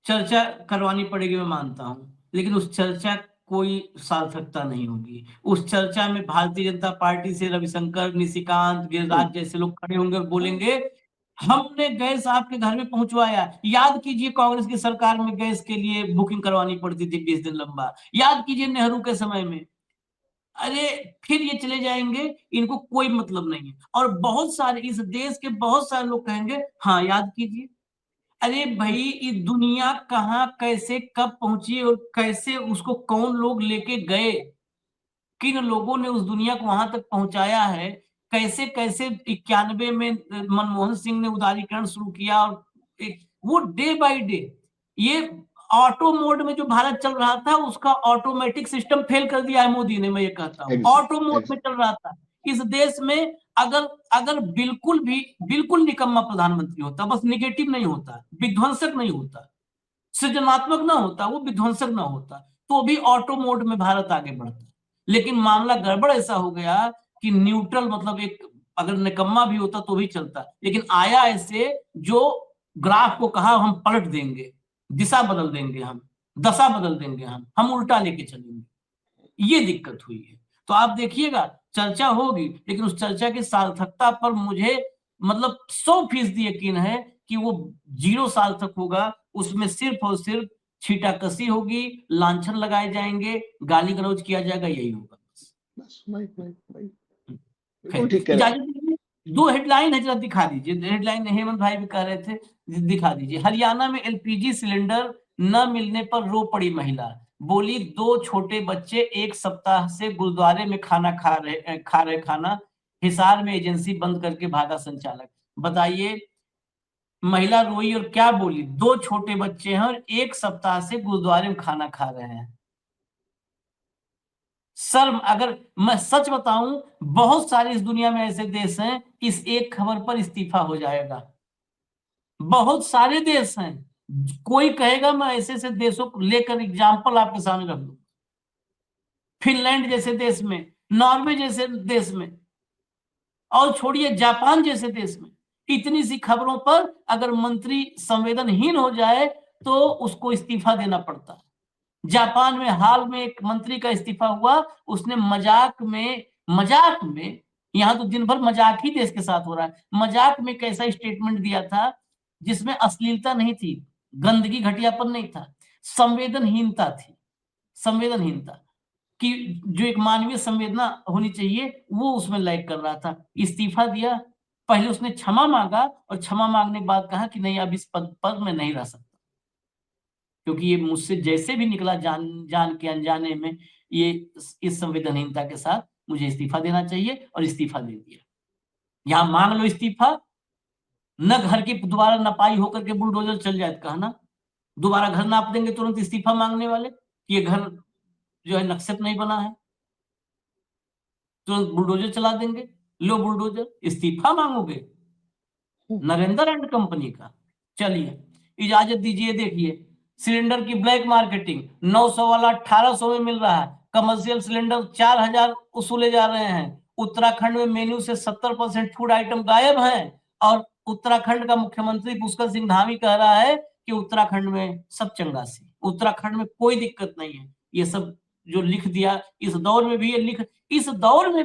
Speaker 1: चर्चा करवानी पड़ेगी, मैं मानता हूं, लेकिन उस चर्चा कोई सार्थकता नहीं होगी। उस चर्चा में भारतीय जनता पार्टी से रविशंकर, निशिकांत, गिरिराज जैसे लोग खड़े होंगे और बोलेंगे हमने गैस आपके घर में पहुंचवाया। याद कीजिए कांग्रेस की सरकार में गैस के लिए बुकिंग करवानी पड़ती थी 20 दिन लंबा। याद कीजिए नेहरू के समय में। अरे फिर ये चले जाएंगे, इनको कोई मतलब नहीं है। और बहुत सारे इस देश के बहुत सारे लोग कहेंगे हाँ याद कीजिए। अरे भाई ये दुनिया कहाँ कैसे कब पहुंची और कैसे उसको कौन लोग लेके गए, किन लोगों ने उस दुनिया को वहां तक पहुंचाया है, कैसे कैसे 91 में मनमोहन सिंह ने उदारीकरण शुरू किया और वो डे बाय डे ये ऑटो मोड में जो भारत चल रहा था उसका ऑटोमेटिक सिस्टम फेल कर दिया है मोदी ने। मैं ये कहता हूँ ऑटो मोड में चल रहा था इस देश में। अगर बिल्कुल निकम्मा प्रधानमंत्री होता, बस निगेटिव नहीं होता, विध्वंसक नहीं होता, सृजनात्मक ना होता, वो विध्वंसक ना होता, तो भी ऑटो मोड में भारत आगे बढ़ता। लेकिन मामला गड़बड़ ऐसा हो गया कि न्यूट्रल मतलब एक अगर निकम्मा भी होता तो भी चलता, लेकिन आया ऐसे जो ग्राफ को कहा हम पलट देंगे, दिशा बदल देंगे, हम दशा बदल देंगे, हम उल्टा लेके चलेंगे। ये दिक्कत हुई है। तो आप देखिएगा चर्चा होगी, लेकिन उस चर्चा की सार्थकता पर मुझे मतलब 100% यकीन है कि वो 0 सार्थक होगा। उसमें सिर्फ और सिर्फ छीटाकशी होगी, लांछन लगाए जाएंगे, गाली गलौज किया जाएगा, यही होगा बस। दो हेडलाइन है, जरा दिखा दीजिए। हेडलाइन हेमंत भाई भी कह रहे थे, दिखा दीजिए। हरियाणा में एलपीजी सिलेंडर न मिलने पर रो पड़ी महिला, बोली 2 छोटे बच्चे 1 सप्ताह से गुरुद्वारे में खाना खा रहे खाना, हिसार में एजेंसी बंद करके भागा संचालक। बताइए महिला रोई और क्या बोली? 2 छोटे बच्चे हैं और 1 सप्ताह से गुरुद्वारे में खाना खा रहे हैं। शर्म। अगर मैं सच बताऊं, बहुत सारे इस दुनिया में ऐसे देश हैं, इस एक खबर पर इस्तीफा हो जाएगा। बहुत सारे देश हैं, कोई कहेगा मैं ऐसे देशों को लेकर एग्जाम्पल आपके सामने रख दूं। फिनलैंड जैसे देश में, नॉर्वे जैसे देश में, और छोड़िए जापान जैसे देश में, इतनी सी खबरों पर अगर मंत्री संवेदनहीन हो जाए तो उसको इस्तीफा देना पड़ता है। जापान में हाल में एक मंत्री का इस्तीफा हुआ, उसने मजाक में, यहाँ तो दिन भर मजाक ही देश के साथ हो रहा है, मजाक में कैसा स्टेटमेंट दिया था जिसमें अश्लीलता नहीं थी, गंदगी घटियापन नहीं था, संवेदनहीनता थी। संवेदनहीनता कि जो एक मानवीय संवेदना होनी चाहिए वो उसमें लैग कर रहा था। इस्तीफा दिया, पहले उसने क्षमा मांगा और क्षमा मांगने के बाद कहा कि नहीं अब इस पद पर मैं नहीं रह सकता, क्योंकि ये मुझसे जैसे भी निकला जान के अनजाने में, ये इस संवेदनहीनता के साथ मुझे इस्तीफा देना चाहिए, और इस्तीफा दे दिया। यहां मांग लो इस्तीफा, न घर की दोबारा नपाई होकर के बुलडोजर चल जाए, कहा ना दोबारा घर नाप देंगे तुरंत इस्तीफा मांगने वाले, ये घर जो है नक्शत नहीं बना है, तुरंत बुलडोजर चला देंगे। लो बुलडोजर, इस्तीफा मांगोगे नरेंद्र एंड कंपनी का। चलिए इजाजत दीजिए। देखिए सिलेंडर की ब्लैक मार्केटिंग, 900 वाला 1800 में मिल रहा है, कमर्शियल सिलेंडर 4000 वसूले जा रहे हैं। उत्तराखंड में मेन्यू से 70% फूड आइटम गायब हैं, और उत्तराखंड का मुख्यमंत्री पुष्कर सिंह धामी कह रहा है कि उत्तराखंड में सब चंगासी, उत्तराखंड में कोई दिक्कत नहीं है। ये सब जो लिख दिया इस दौर में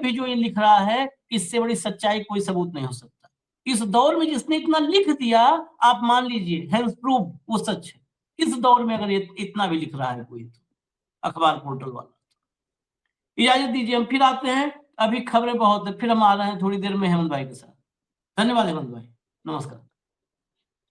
Speaker 1: भी जो ये लिख रहा है, इससे बड़ी सच्चाई कोई सबूत नहीं हो सकता। इस दौर में जिसने इतना लिख दिया, आप मान लीजिए हेल्थ प्रूफ वो सच है। इस दौर में अगर ये इतना भी लिख रहा है कोई, तो अखबार पोर्टल वाला। इजाजत दीजिए, हम फिर आते हैं, अभी खबरें बहुत है, फिर हम आ रहे हैं थोड़ी देर में हेमंत भाई के साथ। धन्यवाद हेमंत भाई, नमस्कार।